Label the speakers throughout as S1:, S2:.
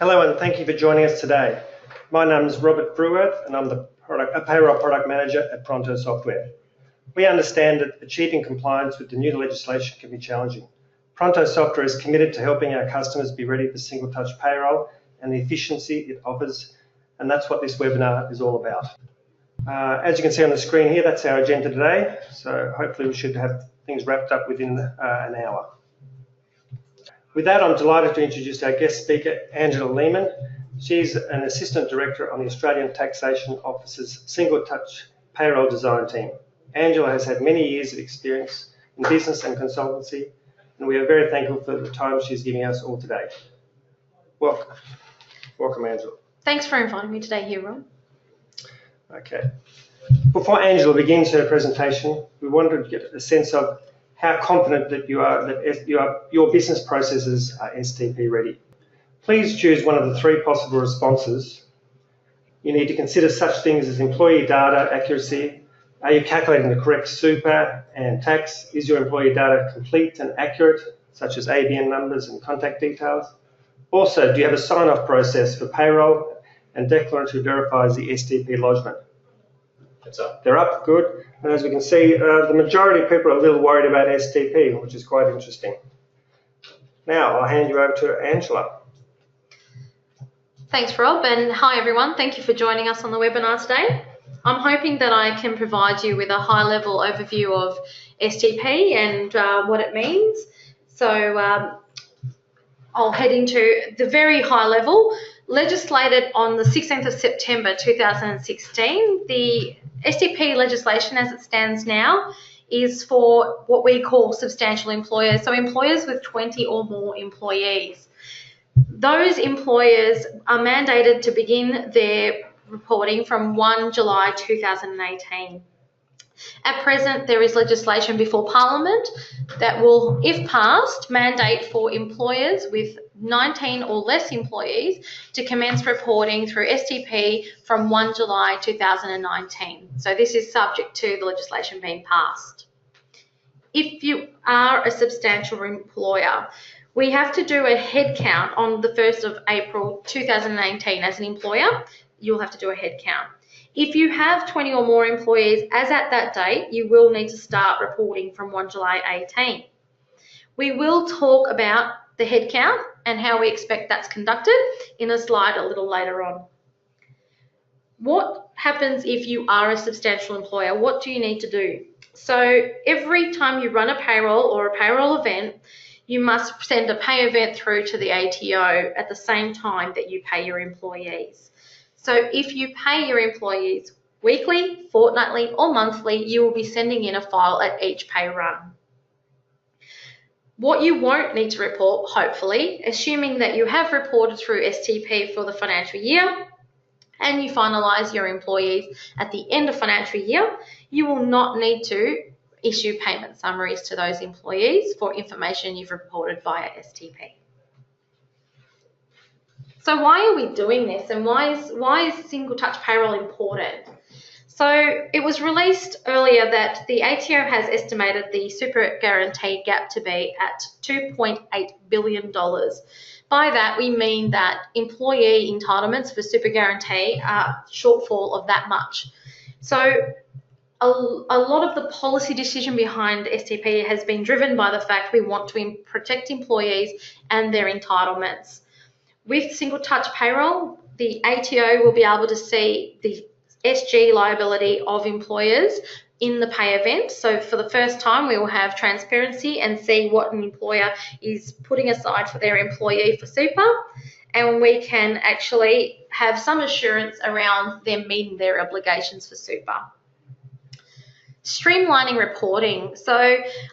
S1: Hello and thank you for joining us today. My name is Robert Brewerth and I'm the Payroll Product Manager at Pronto Software. We understand that achieving compliance with the new legislation can be challenging. Pronto Software is committed to helping our customers be ready for Single Touch Payroll and the efficiency it offers, and that's what this webinar is all about. As you can see on the screen here, that's our agenda today, so hopefully we should have things wrapped up within an hour. With that, I'm delighted to introduce our guest speaker, Angela Lehman. She's an Assistant Director on the Australian Taxation Office's Single Touch Payroll Design Team. Angela has had many years of experience in business and consultancy, and we are very thankful for the time she's giving us all today. Welcome. Welcome, Angela.
S2: Thanks for inviting me today here, Rob.
S1: Okay. Before Angela begins her presentation, we wanted to get a sense of how confident that you are that your business processes are STP ready. Please choose one of the three possible responses. You need to consider such things as employee data accuracy. Are you calculating the correct super and tax? Is your employee data complete and accurate, such as ABN numbers and contact details? Also, do you have a sign-off process for payroll and declarant who verifies the STP lodgement?
S3: It's up.
S1: They're up, good. And as we can see, the majority of people are a little worried about STP, which is quite interesting. Now, I'll hand you over to Angela.
S2: Thanks, Rob, and hi everyone. Thank you for joining us on the webinar today. I'm hoping that I can provide you with a high-level overview of STP and what it means. So I'll head into the very high level. Legislated on the 16th of September 2016, the STP legislation as it stands now is for what we call substantial employers, so employers with 20 or more employees. Those employers are mandated to begin their reporting from 1 July 2018. At present, there is legislation before Parliament that will, if passed, mandate for employers with 19 or less employees to commence reporting through STP from 1 July 2019. So this is subject to the legislation being passed. If you are a substantial employer, we have to do a head count on the 1st of April 2018 as an employer. You'll have to do a head count. If you have 20 or more employees as at that date, you will need to start reporting from 1 July 18. We will talk about the head count and how we expect that's conducted in a slide a little later on. What happens if you are a substantial employer? What do you need to do? So every time you run a payroll or a payroll event, you must send a pay event through to the ATO at the same time that you pay your employees. So if you pay your employees weekly, fortnightly, or monthly, you will be sending in a file at each pay run. What you won't need to report, hopefully, assuming that you have reported through STP for the financial year and you finalise your employees at the end of financial year, you will not need to issue payment summaries to those employees for information you've reported via STP. So why are we doing this, and why is Single Touch Payroll important? So it was released earlier that the ATO has estimated the super guarantee gap to be at $2.8 billion. By that, we mean that employee entitlements for super guarantee are shortfall of that much. So a lot of the policy decision behind STP has been driven by the fact we want to protect employees and their entitlements. With Single Touch Payroll, the ATO will be able to see the SG liability of employers in the pay event. So for the first time, we will have transparency and see what an employer is putting aside for their employee for super, and we can actually have some assurance around them meeting their obligations for super. Streamlining reporting. So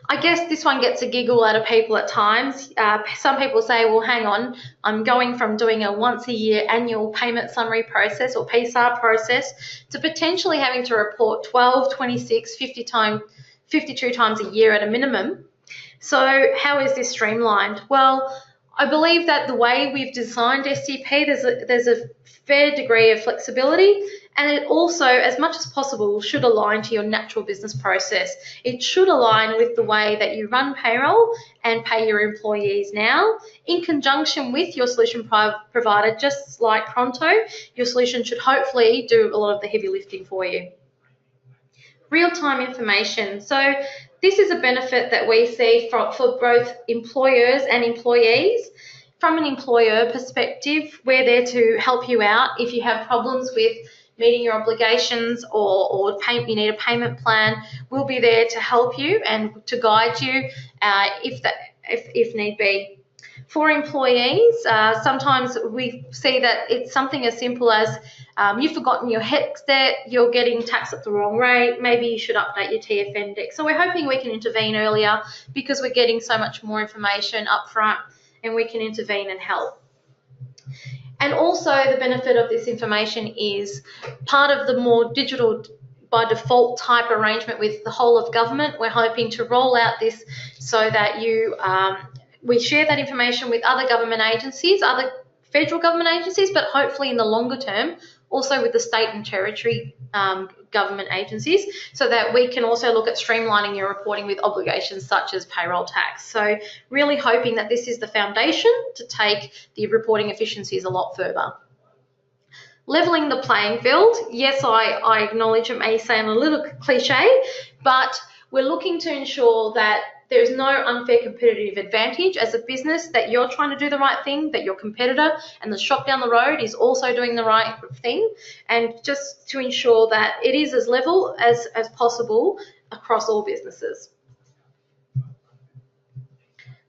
S2: I guess this one gets a giggle out of people at times. Some people say, well, hang on, I'm going from doing a once a year annual payment summary process or PSAR process to potentially having to report 12, 26, 52 times a year at a minimum. So how is this streamlined? Well, I believe that the way we've designed STP, there's a fair degree of flexibility, And it also, as much as possible, should align to your natural business process. It should align with the way that you run payroll and pay your employees now, in conjunction with your solution provider. Just like Pronto, your solution should hopefully do a lot of the heavy lifting for you. Real-time information. So this is a benefit that we see for both employers and employees. From an employer perspective, we're there to help you out if you have problems with meeting your obligations or you need a payment plan. We'll be there to help you and to guide you if need be. For employees, sometimes we see that it's something as simple as you've forgotten your HEX debt, you're getting taxed at the wrong rate, maybe you should update your TFN deck. So we're hoping we can intervene earlier because we're getting so much more information up front, and we can intervene and help. And also the benefit of this information is part of the more digital by default type arrangement with the whole of government. We're hoping to roll out this so that we share that information with other government agencies, other federal government agencies, but hopefully in the longer term also with the state and territory government agencies, so that we can also look at streamlining your reporting with obligations such as payroll tax. So really hoping that this is the foundation to take the reporting efficiencies a lot further. Levelling the playing field. Yes, I acknowledge it may sound a little cliche, but we're looking to ensure that there's no unfair competitive advantage as a business, that you're trying to do the right thing, that your competitor and the shop down the road is also doing the right thing, and just to ensure that it is as level as possible across all businesses.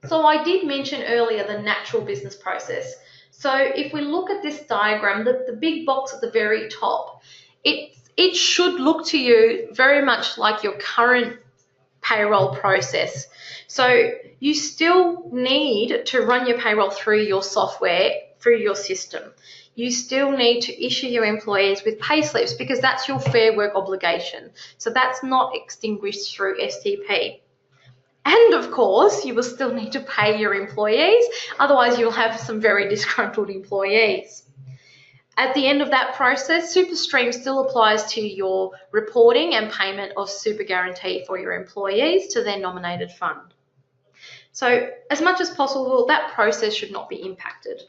S2: So I did mention earlier the natural business process. So if we look at this diagram, the big box at the very top, it should look to you very much like your current payroll process. So you still need to run your payroll through your software, through your system. You still need to issue your employees with pay slips because that's your fair work obligation. So that's not extinguished through STP. And of course, you will still need to pay your employees, otherwise you'll have some very disgruntled employees. At the end of that process, SuperStream still applies to your reporting and payment of super guarantee for your employees to their nominated fund. So as much as possible, that process should not be impacted.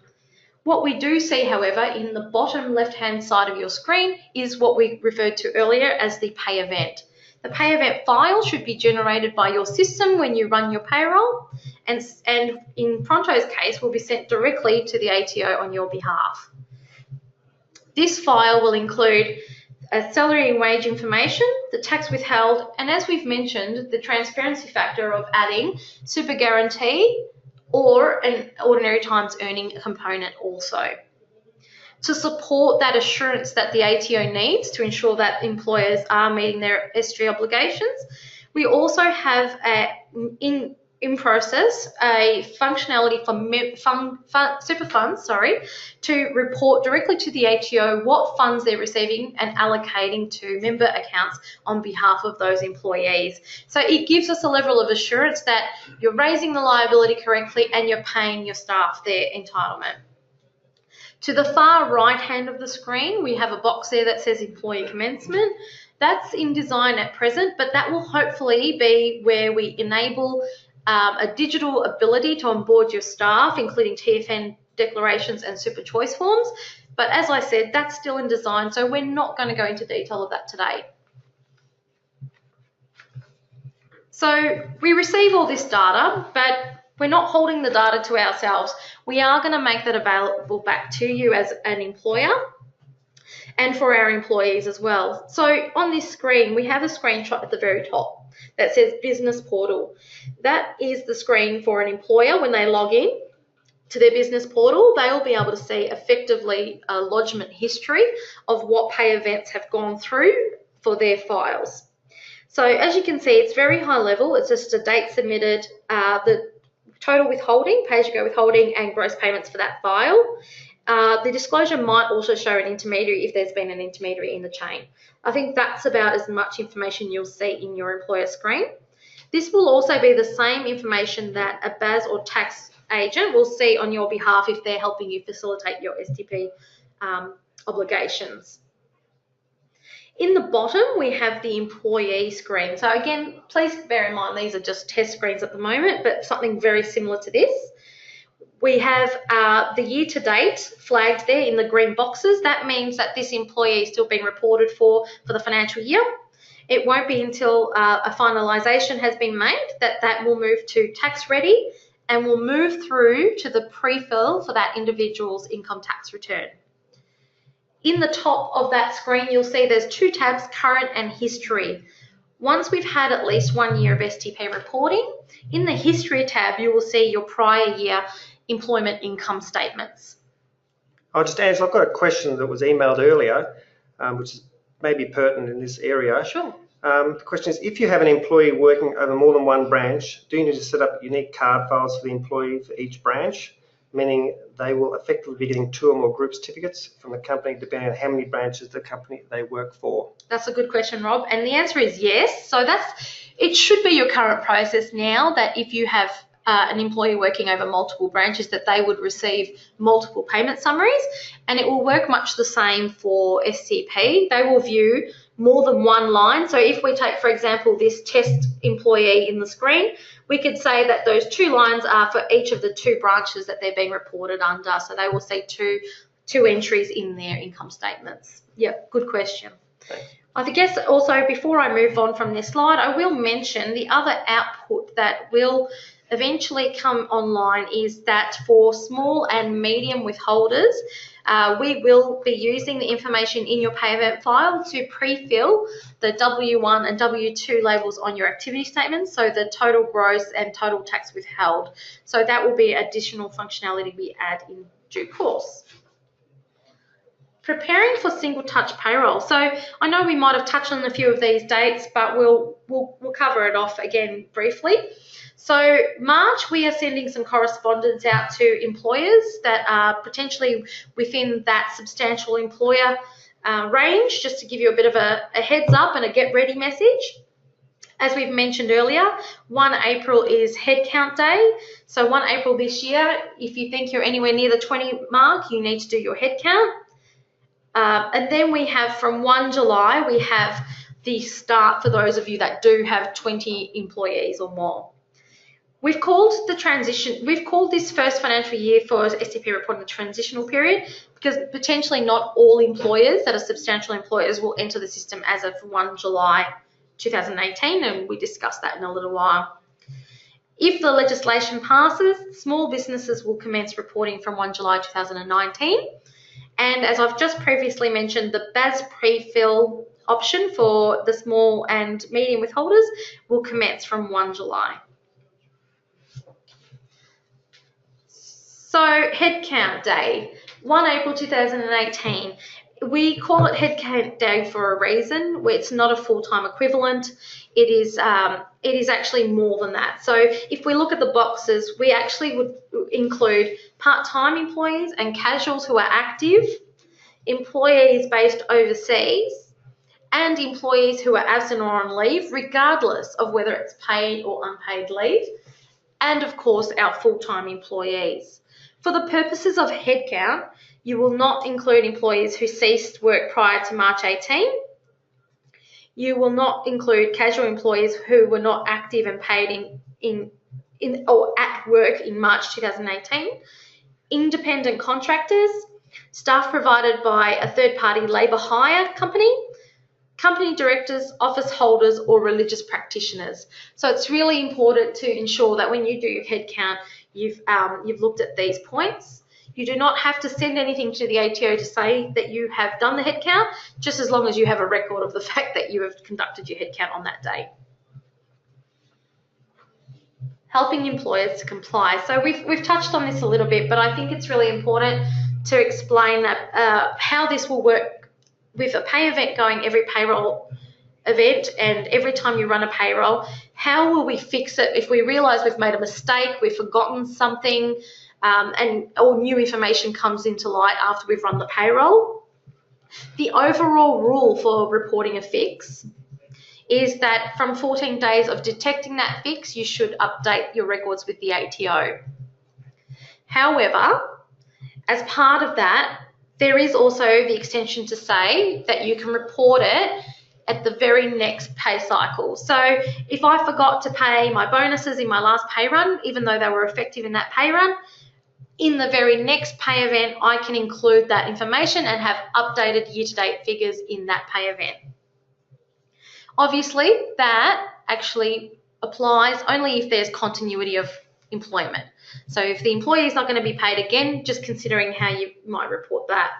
S2: What we do see, however, in the bottom left-hand side of your screen is what we referred to earlier as the pay event. The pay event file should be generated by your system when you run your payroll, and in Pronto's case, will be sent directly to the ATO on your behalf. This file will include a salary and wage information, the tax withheld, and as we've mentioned, the transparency factor of adding super guarantee or an ordinary times earning component also. To support that assurance that the ATO needs to ensure that employers are meeting their SG obligations, we also have in process a functionality for super funds, to report directly to the ATO what funds they're receiving and allocating to member accounts on behalf of those employees. So it gives us a level of assurance that you're raising the liability correctly and you're paying your staff their entitlement. To the far right hand of the screen, we have a box there that says employee commencement. That's in design at present, but that will hopefully be where we enable a digital ability to onboard your staff, including TFN declarations and super choice forms. But as I said, that's still in design, so we're not going to go into detail of that today. So we receive all this data, but we're not holding the data to ourselves. We are going to make that available back to you as an employer and for our employees as well. So on this screen, we have a screenshot at the very top that says Business Portal. That is the screen for an employer when they log in to their business portal. They will be able to see effectively a lodgement history of what pay events have gone through for their files. So as you can see, it's very high level. It's just a date submitted, the total withholding, pay-as-you-go withholding, and gross payments for that file. The disclosure might also show an intermediary if there's been an intermediary in the chain. I think that's about as much information you'll see in your employer screen. This will also be the same information that a BAS or tax agent will see on your behalf if they're helping you facilitate your STP obligations. In the bottom, we have the employee screen. So again, please bear in mind these are just test screens at the moment, but something very similar to this. We have the year to date flagged there in the green boxes. That means that this employee is still being reported for the financial year. It won't be until a finalisation has been made that will move to tax ready and will move through to the pre-fill for that individual's income tax return. In the top of that screen, you'll see there's two tabs, current and history. Once we've had at least 1 year of STP reporting, in the history tab, you will see your prior year employment income statements.
S1: I'll just answer, I've got a question that was emailed earlier, which is maybe pertinent in this area.
S2: Sure.
S1: The question is, if you have an employee working over more than one branch, do you need to set up unique card files for the employee for each branch? Meaning they will effectively be getting 2 or more group certificates from the company depending on how many branches the company they work for.
S2: That's a good question, Rob, and the answer is yes. So it should be your current process now that if you have an employee working over multiple branches that they would receive multiple payment summaries, and it will work much the same for STP. They will view more than one line. So if we take, for example, this test employee in the screen, we could say that those 2 lines are for each of the 2 branches that they're being reported under. So they will see two entries in their income statements. Yep, good question.
S1: Thanks.
S2: I guess also before I move on from this slide, I will mention the other output that will eventually come online is that for small and medium withholders, we will be using the information in your pay event file to pre-fill the W1 and W2 labels on your activity statements, so the total gross and total tax withheld. So that will be additional functionality we add in due course. Preparing for single touch payroll. So I know we might have touched on a few of these dates, but we'll cover it off again briefly. So March, we are sending some correspondence out to employers that are potentially within that substantial employer range, just to give you a bit of a heads up and a get ready message. As we've mentioned earlier, 1 April is headcount day. So 1 April this year, if you think you're anywhere near the 20 mark, you need to do your headcount. And then we have from 1 July, we have the start for those of you that do have 20 employees or more. We've called this first financial year for STP reporting the transitional period because potentially not all employers that are substantial employers will enter the system as of 1 July 2018, and we discussed that in a little while. If the legislation passes, small businesses will commence reporting from 1 July 2019. And as I've just previously mentioned, the BAS pre-fill option for the small and medium withholders will commence from 1 July. So headcount day, 1 April 2018. We call it headcount day for a reason. It's not a full-time equivalent. It is actually more than that. So if we look at the boxes, we actually would include part-time employees and casuals who are active, employees based overseas, and employees who are absent or on leave, regardless of whether it's paid or unpaid leave, and of course our full-time employees. For the purposes of headcount, you will not include employees who ceased work prior to March 18. You will not include casual employees who were not active and paid in or at work in March 2018. Independent contractors, staff provided by a third-party labour hire company, company directors, office holders, or religious practitioners. So it's really important to ensure that when you do your headcount, you've looked at these points. You do not have to send anything to the ATO to say that you have done the headcount, just as long as you have a record of the fact that you have conducted your headcount on that day. Helping employers to comply. So we've touched on this a little bit, but I think it's really important to explain that how this will work with a pay event going every payroll event, and every time you run a payroll, how will we fix it if we realise we've made a mistake, we've forgotten something, or new information comes into light after we've run the payroll. The overall rule for reporting a fix is that from 14 days of detecting that fix, you should update your records with the ATO. However, as part of that, there is also the extension to say that you can report it at the very next pay cycle. So if I forgot to pay my bonuses in my last pay run, even though they were effective in that pay run, in the very next pay event, I can include that information and have updated year-to-date figures in that pay event. Obviously, that actually applies only if there's continuity of employment. So if the employee is not going to be paid again, just considering how you might report that.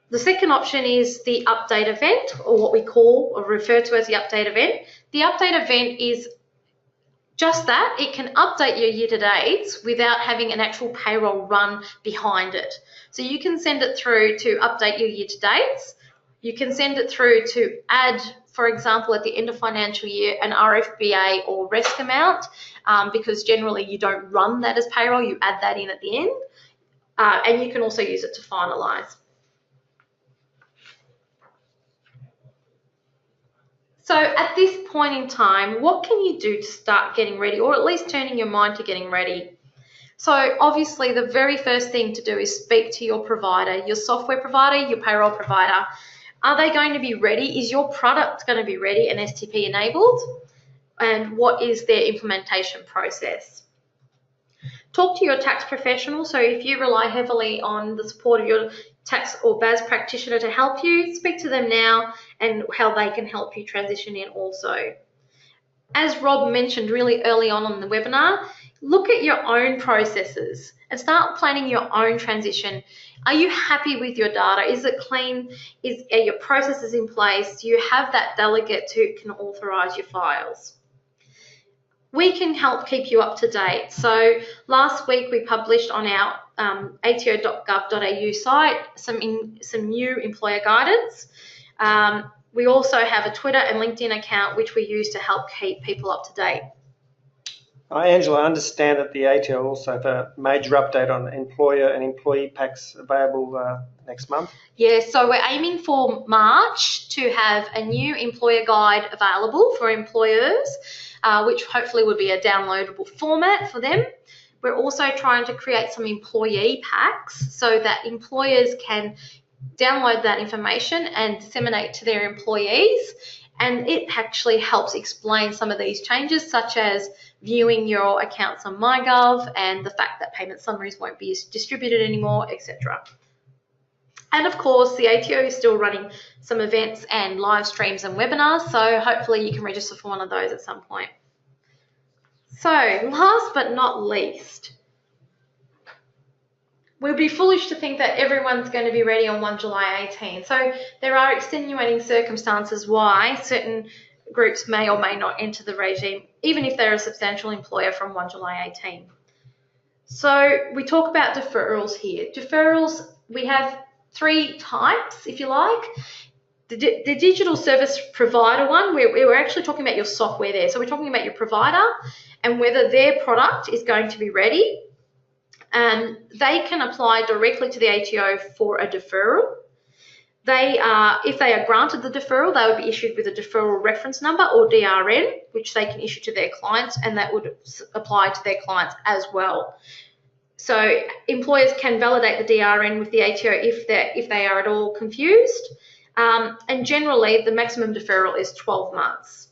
S2: The second option is the update event, or what we call or refer to as the update event. The update event is just that. It can update your year-to-dates without having an actual payroll run behind it. So you can send it through to update your year-to-dates. You can send it through to add, for example, at the end of financial year, an RFBA or RESC amount, because generally you don't run that as payroll, you add that in at the end. And you can also use it to finalise. So at this point in time, what can you do to start getting ready, or at least turning your mind to getting ready? So obviously the very first thing to do is speak to your provider, your software provider, your payroll provider. Are they going to be ready? Is your product going to be ready and STP enabled? And what is their implementation process? Talk to your tax professional. So if you rely heavily on the support of your tax or BAS practitioner to help you, speak to them now and how they can help you transition in also. As Rob mentioned really early on the webinar, look at your own processes and start planning your own transition. Are you happy with your data? Is it clean? Are your processes in place? Do you have that delegate who can authorize your files? We can help keep you up to date. So last week we published on our ato.gov.au site some new employer guidance. We also have a Twitter and LinkedIn account which we use to help keep people up to date.
S1: Angela, I understand that the ATO also have a major update on employer and employee packs available next month.
S2: Yeah, so we're aiming for March to have a new employer guide available for employers, which hopefully would be a downloadable format for them. We're also trying to create some employee packs so that employers can download that information and disseminate to their employees. And it actually helps explain some of these changes, such as viewing your accounts on MyGov and the fact that payment summaries won't be distributed anymore, etc. And of course, the ATO is still running some events and live streams and webinars, so hopefully you can register for one of those at some point. So last but not least, we'll be foolish to think that everyone's going to be ready on 1 July 18. So there are extenuating circumstances why certain groups may or may not enter the regime, even if they're a substantial employer from 1 July 18. So we talk about deferrals here. Deferrals, we have 3 types, if you like. The digital service provider one, we're actually talking about your software there. So we're talking about your provider and whether their product is going to be ready. They can apply directly to the ATO for a deferral. If they are granted the deferral, they would be issued with a deferral reference number or DRN, which they can issue to their clients, and that would apply to their clients as well. So employers can validate the DRN with the ATO if they are at all confused. And generally, the maximum deferral is 12 months.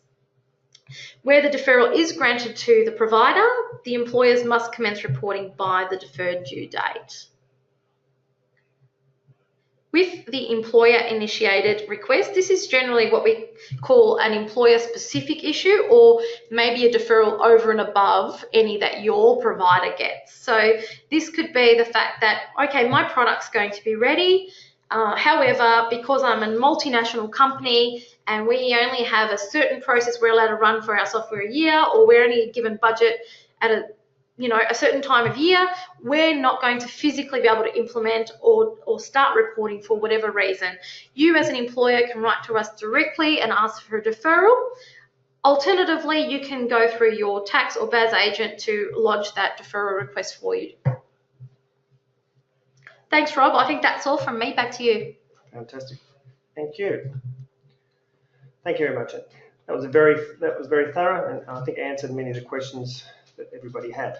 S2: Where the deferral is granted to the provider, the employers must commence reporting by the deferred due date. With the employer-initiated request, this is generally what we call an employer-specific issue, or maybe a deferral over and above any that your provider gets. So this could be the fact that, okay, my product's going to be ready, however, because I'm a multinational company and we only have a certain process we're allowed to run for our software a year, or we're only given budget at a certain time of year, we're not going to physically be able to implement or start reporting for whatever reason. You as an employer can write to us directly and ask for a deferral. Alternatively, you can go through your tax or BAS agent to lodge that deferral request for you. Thanks, Rob. I think that's all from me. Back to you.
S1: Fantastic. Thank you. Thank you very much. That was very thorough, and I think answered many of the questions that everybody had.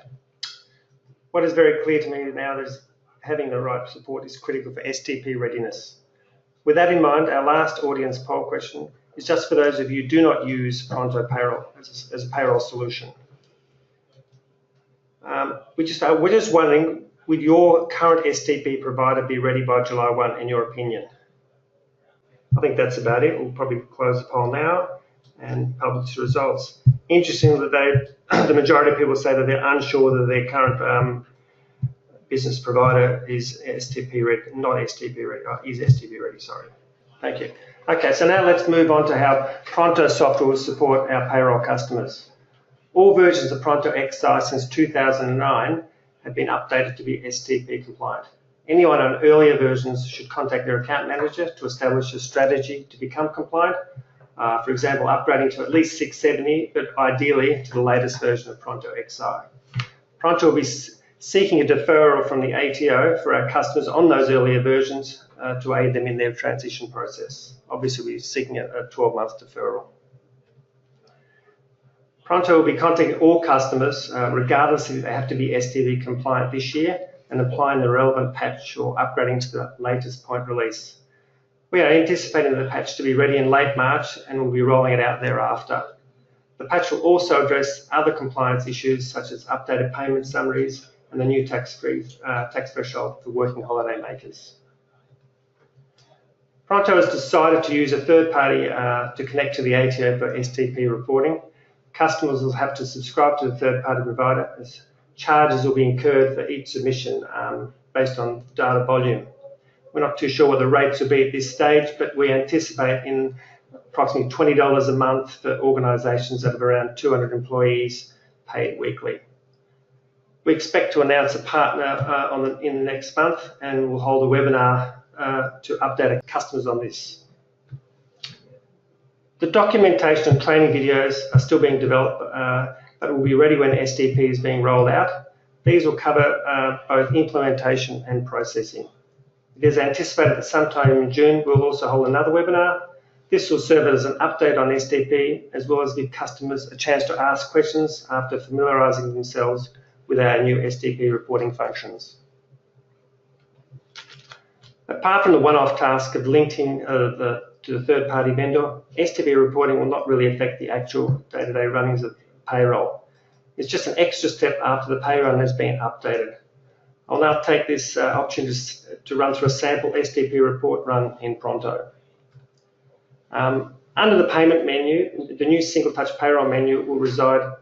S1: What is very clear to me now is having the right support is critical for STP readiness. With that in mind, our last audience poll question is just for those of you who do not use Pronto Payroll as a payroll solution. We're just wondering, would your current STP provider be ready by July 1 in your opinion? I think that's about it. We'll probably close the poll now and publish the results. Interestingly, the majority of people say that they're unsure that their current business provider is STP ready, not STP ready, is STP ready, sorry. Thank you. Okay, so now let's move on to how Pronto software will support our payroll customers. All versions of Pronto Xi since 2009 have been updated to be STP compliant. Anyone on earlier versions should contact their account manager to establish a strategy to become compliant. For example, upgrading to at least 670, but ideally to the latest version of Pronto Xi. Pronto will be seeking a deferral from the ATO for our customers on those earlier versions to aid them in their transition process. Obviously, we're seeking a 12-month deferral. Pronto will be contacting all customers, regardless if they have to be STP compliant this year, and applying the relevant patch or upgrading to the latest point release. We are anticipating the patch to be ready in late March and will be rolling it out thereafter. The patch will also address other compliance issues such as updated payment summaries and the new tax threshold for working holiday makers. Pronto has decided to use a third party to connect to the ATO for STP reporting. Customers will have to subscribe to the third party provider as charges will be incurred for each submission based on data volume. We're not too sure what the rates will be at this stage, but we anticipate in approximately $20 a month for organisations that have around 200 employees paid weekly. We expect to announce a partner in the next month, and we'll hold a webinar to update our customers on this. The documentation and training videos are still being developed, but will be ready when STP is being rolled out. These will cover both implementation and processing. It is anticipated that sometime in June we'll also hold another webinar. This will serve as an update on STP, as well as give customers a chance to ask questions after familiarising themselves with our new STP reporting functions. Apart from the one-off task of linking to the third-party vendor, STP reporting will not really affect the actual day-to-day runnings of payroll. It's just an extra step after the payroll has been updated. I'll now take this opportunity to run through a sample STP report run in Pronto. Under the payment menu, the new Single Touch Payroll menu will reside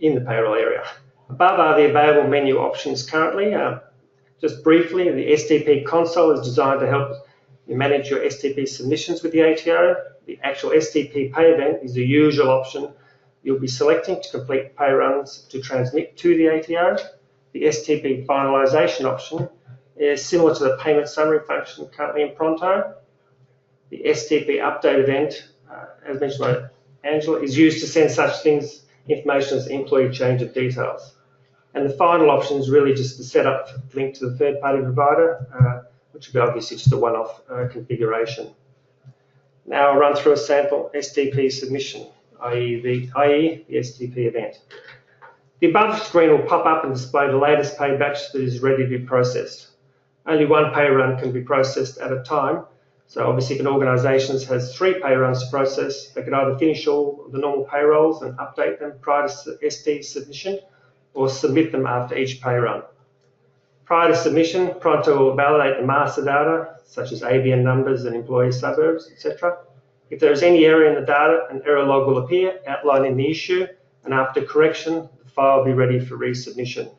S1: in the payroll area. Above are the available menu options currently. Just briefly, the STP console is designed to help you manage your STP submissions with the ATO. The actual STP pay event is the usual option you'll be selecting to complete pay runs to transmit to the ATO. The STP finalisation option is similar to the payment summary function currently in Pronto. The STP update event, as mentioned by Angela, is used to send such information as employee change of details. And the final option is really just to set up a link to the third-party provider, which will be obviously just a one-off configuration. Now I'll run through a sample STP submission, i.e. the STP event. The above screen will pop up and display the latest pay batch that is ready to be processed. Only one pay run can be processed at a time, so obviously if an organisation has 3 pay runs to process, they can either finish all the normal payrolls and update them prior to ST submission, or submit them after each pay run. Prior to submission, Pronto will validate the master data, such as ABN numbers and employee suburbs, etc. If there is any error in the data, an error log will appear outlining the issue, and after correction, the file will be ready for resubmission.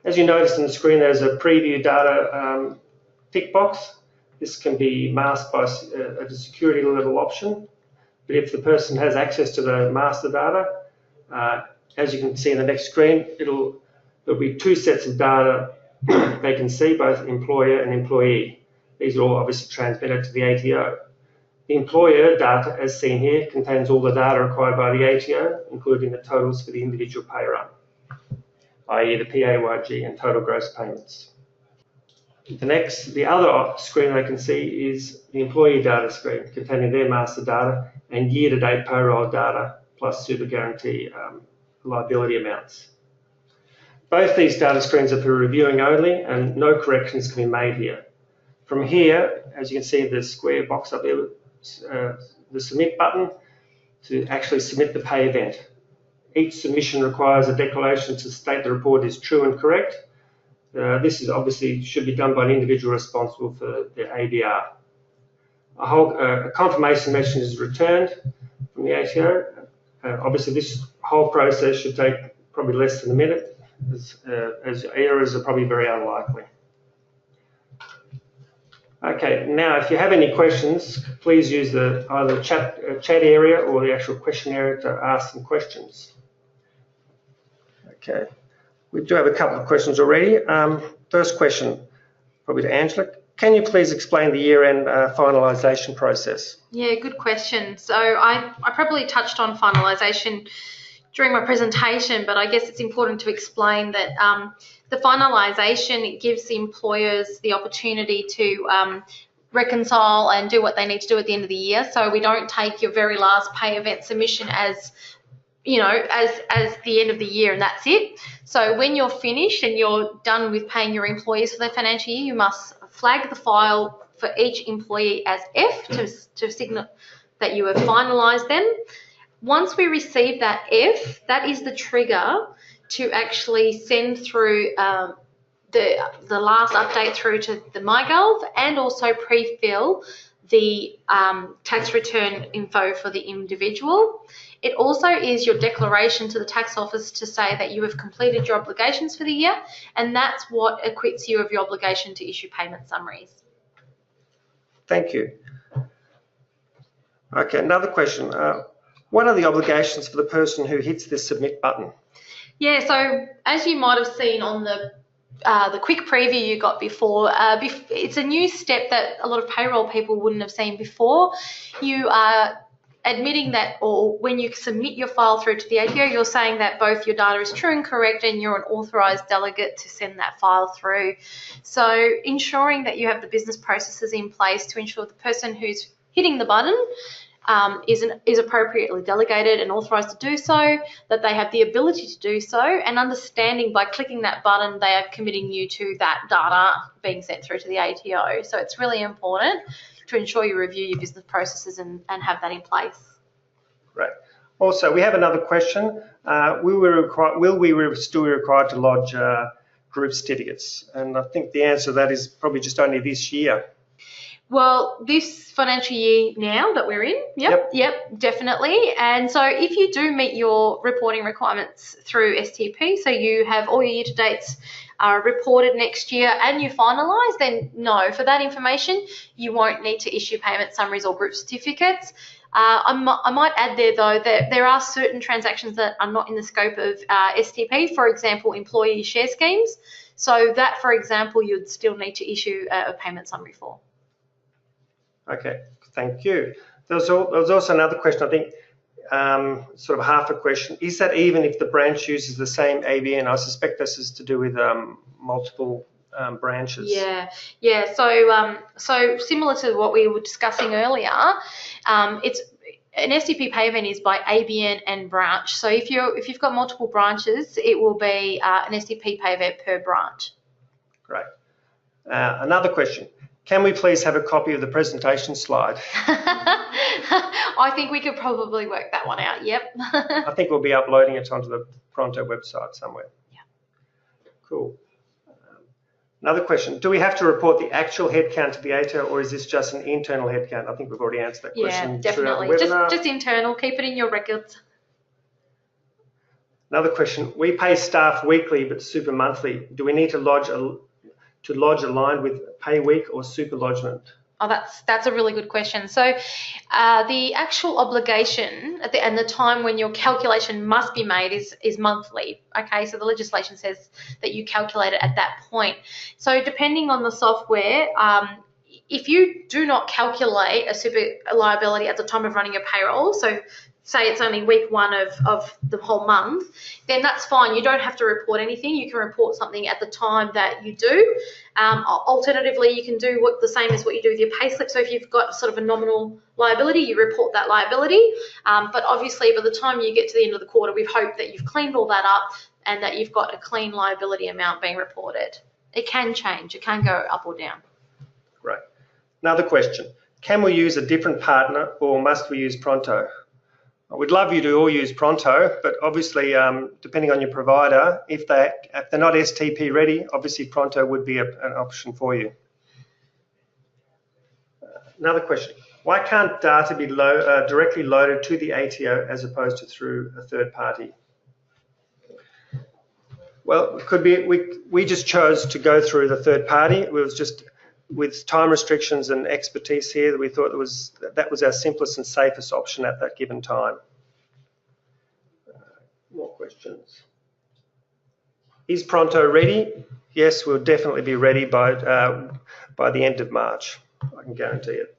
S1: As you notice on the screen, there's a preview data tick box. This can be masked by a security level option, but if the person has access to the master data, as you can see in the next screen, there'll be 2 sets of data they can see, both employer and employee. These are all obviously transmitted to the ATO. The employer data, as seen here, contains all the data required by the ATO, including the totals for the individual pay run, i.e. the PAYG and total gross payments. The other screen they can see is the employee data screen, containing their master data and year-to-date payroll data, plus super guarantee liability amounts. Both these data screens are for reviewing only and no corrections can be made here. From here, as you can see the square box up there, the submit button to actually submit the pay event. Each submission requires a declaration to state the report is true and correct. This is obviously should be done by an individual responsible for the ADR. A confirmation message is returned from the ATO. Obviously, this whole process should take probably less than a minute, as errors are probably very unlikely. Okay, now if you have any questions, please use the either chat area or the actual question area to ask some questions. Okay, we do have a couple of questions already. First question, probably to Angela. Can you please explain the year-end finalisation process?
S2: Yeah, good question. So I probably touched on finalisation during my presentation, but I guess it's important to explain that the finalisation, it gives the employers the opportunity to reconcile and do what they need to do at the end of the year. So we don't take your very last pay event submission as as the end of the year and that's it. So when you're finished and you're done with paying your employees for their financial year, you must flag the file for each employee as F to signal that you have finalised them. Once we receive that F, that is the trigger to actually send through the last update through to the MyGov and also pre-fill the tax return info for the individual. It also is your declaration to the tax office to say that you have completed your obligations for the year, and that's what acquits you of your obligation to issue payment summaries.
S1: Thank you. Okay, another question. What are the obligations for the person who hits the submit button?
S2: Yeah, so as you might have seen on the quick preview you got before, it's a new step that a lot of payroll people wouldn't have seen before. You are admitting that, or when you submit your file through to the ATO, you're saying that both your data is true and correct and you're an authorised delegate to send that file through. So ensuring that you have the business processes in place to ensure the person who's hitting the button is appropriately delegated and authorised to do so, that they have the ability to do so, and understanding by clicking that button they are committing you to that data being sent through to the ATO. So it's really important to ensure you review your business processes and have that in place.
S1: Right. Also, we have another question. Will we still be required to lodge group certificates? And I think the answer to that is probably just only this year.
S2: Well, this financial year now that we're in, yep, definitely. And so if you do meet your reporting requirements through STP, so you have all your year-to-dates reported next year and you finalise, then no, for that information, you won't need to issue payment summaries or group certificates. I might add there, though, that there are certain transactions that are not in the scope of STP, for example, employee share schemes. So that, for example, you'd still need to issue a payment summary for.
S1: Okay, thank you. There was also another question, I think, sort of half a question. Is that even if the branch uses the same ABN? I suspect this is to do with multiple branches.
S2: Yeah. So similar to what we were discussing earlier, it's an STP pay event is by ABN and branch. So if you've got multiple branches, it will be an STP pay event per branch. Great.
S1: Another question. Can we please have a copy of the presentation slide?
S2: I think we could probably work that one out, yep.
S1: I think we'll be uploading it onto the Pronto website somewhere.
S2: Yeah.
S1: Cool. Another question. Do we have to report the actual headcount to the ATO, or is this just an internal headcount? I think we've already answered that question.
S2: Yeah, definitely. Just internal. Keep it in your records.
S1: Another question. We pay staff weekly but super monthly. Do we need to lodge aligned with pay week or super lodgement?
S2: Oh, that's a really good question. So the actual obligation and the time when your calculation must be made is monthly. Okay, so the legislation says that you calculate it at that point. So depending on the software, if you do not calculate a super liability at the time of running your payroll, so say it's only week one of the whole month, then that's fine. You don't have to report anything. You can report something at the time that you do. Alternatively, you can do the same as what you do with your payslip. So if you've got sort of a nominal liability, you report that liability. But obviously, by the time you get to the end of the quarter, we've hoped that you've cleaned all that up and that you've got a clean liability amount being reported. It can change. It can go up or down.
S1: Great. Another question. Can we use a different partner or must we use Pronto? We'd love you to all use Pronto, but obviously, depending on your provider, if they're not STP ready, obviously Pronto would be an option for you. Another question. Why can't data be directly loaded to the ATO as opposed to through a third party? Well, it could be we just chose to go through the third party. It was just with time restrictions and expertise here, we thought that was our simplest and safest option at that given time. More questions. Is Pronto ready? Yes, we'll definitely be ready by the end of March. I can guarantee it.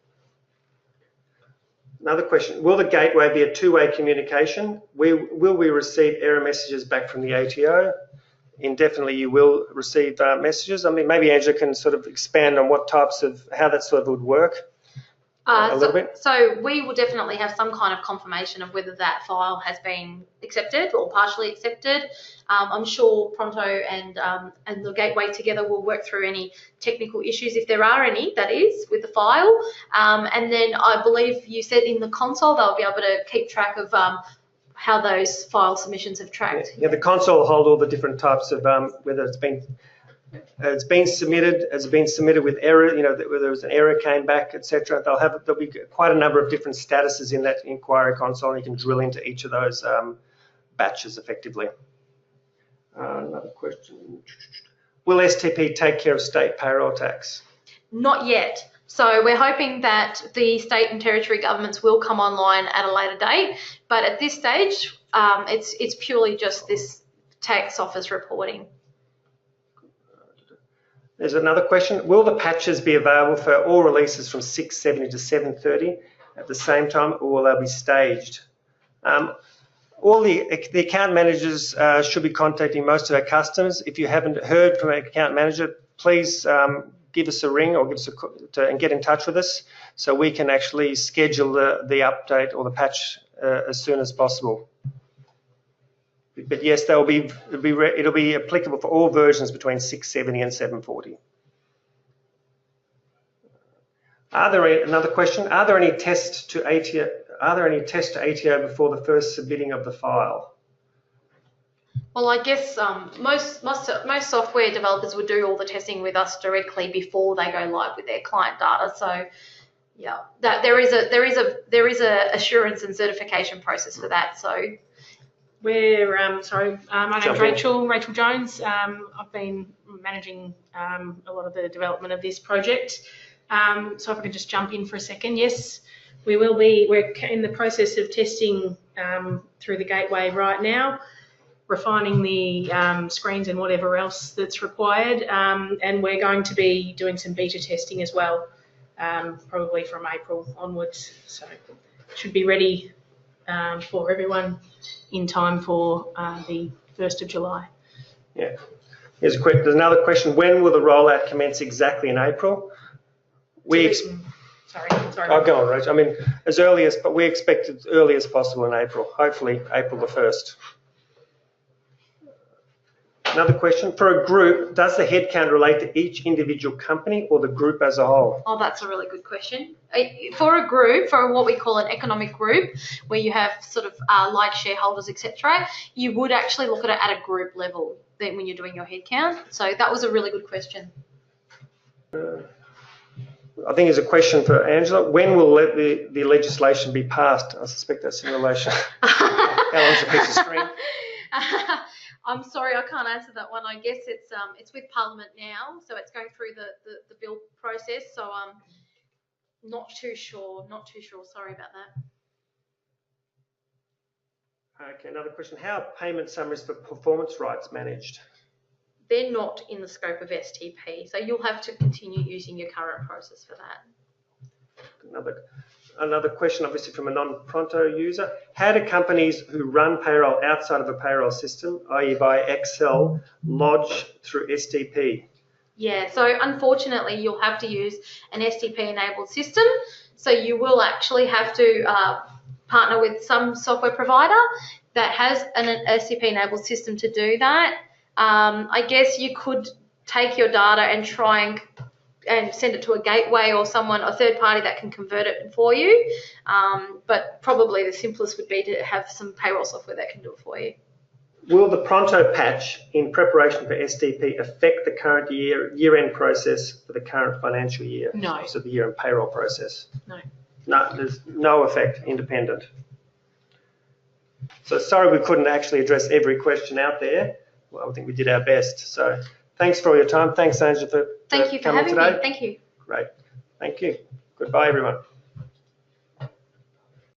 S1: Another question. Will the gateway be a two-way communication? Will we receive error messages back from the ATO? Indefinitely you will receive messages. I mean, maybe Angela can sort of expand on how that sort of would work a little bit.
S2: So we will definitely have some kind of confirmation of whether that file has been accepted or partially accepted. I'm sure Pronto and the gateway together will work through any technical issues, if there are any, that is, with the file. And then I believe you said in the console they'll be able to keep track of how those file submissions have tracked.
S1: Yeah, the console will hold all the different types of whether it's been submitted with error, whether there was an error came back, etc. There'll be quite a number of different statuses in that inquiry console, and you can drill into each of those batches effectively. Another question. Will STP take care of state payroll tax?
S2: Not yet. So we're hoping that the state and territory governments will come online at a later date, but at this stage, it's purely just this tax office reporting.
S1: There's another question. Will the patches be available for all releases from 670 to 730 at the same time, or will they be staged? All the account managers should be contacting most of our customers. If you haven't heard from an account manager, please give us a ring or and get in touch with us so we can actually schedule the update or the patch as soon as possible. But yes, it'll be applicable for all versions between 670 and 740. Another question? Are there any tests to ATO before the first submitting of the file?
S2: Well, I guess most software developers would do all the testing with us directly before they go live with their client data. So, yeah, there is a assurance and certification process for that. So,
S4: my name's Rachel Jones. I've been managing a lot of the development of this project. So if I could just jump in for a second, yes, we're in the process of testing through the gateway right now, refining the screens and whatever else that's required, and we're going to be doing some beta testing as well, probably from April onwards. So it should be ready for everyone in time for the 1st of July.
S1: Yeah. There's another question. When will the rollout commence exactly in April?
S4: Sorry.
S1: Oh, go on, Rach. I mean, but we expect as early as possible in April. Hopefully, April the 1st. Another question. For a group, does the headcount relate to each individual company or the group as a whole?
S2: Oh, that's a really good question. For a group, for what we call an economic group, where you have sort of like shareholders, etc., you would actually look at it at a group level then when you're doing your headcount. So that was a really good question.
S1: I think there's a question for Angela. When will the legislation be passed? I suspect that's in relation. How long's a piece of string?
S2: I'm sorry, I can't answer that one. I guess it's with Parliament now, so it's going through the bill process. So I'm not too sure. Sorry about that.
S1: Okay, another question. How are payment summaries for performance rights managed?
S2: They're not in the scope of STP, so you'll have to continue using your current process for that. Another question, obviously from a non-Pronto user. How do companies who run payroll outside of a payroll system, i.e. by Excel, lodge through STP? Yeah, so unfortunately you'll have to use an STP-enabled system, so you will actually have to partner with some software provider. that has an STP-enabled system to do that. I guess you could take your data and try and send it to a gateway or a third party that can convert it for you. But probably the simplest would be to have some payroll software that can do it for you.
S1: Will the Pronto patch in preparation for STP affect the current year-end process for the current financial year?
S4: No.
S1: So the year-end payroll process?
S4: No.
S1: No, there's no effect, independent. So sorry we couldn't actually address every question out there. Well, I think we did our best. So thanks for all your time. Thanks, Angela, for
S2: Thank you for
S1: coming
S2: having
S1: today.
S2: me. Thank you.
S1: Great. Thank you. Goodbye, everyone.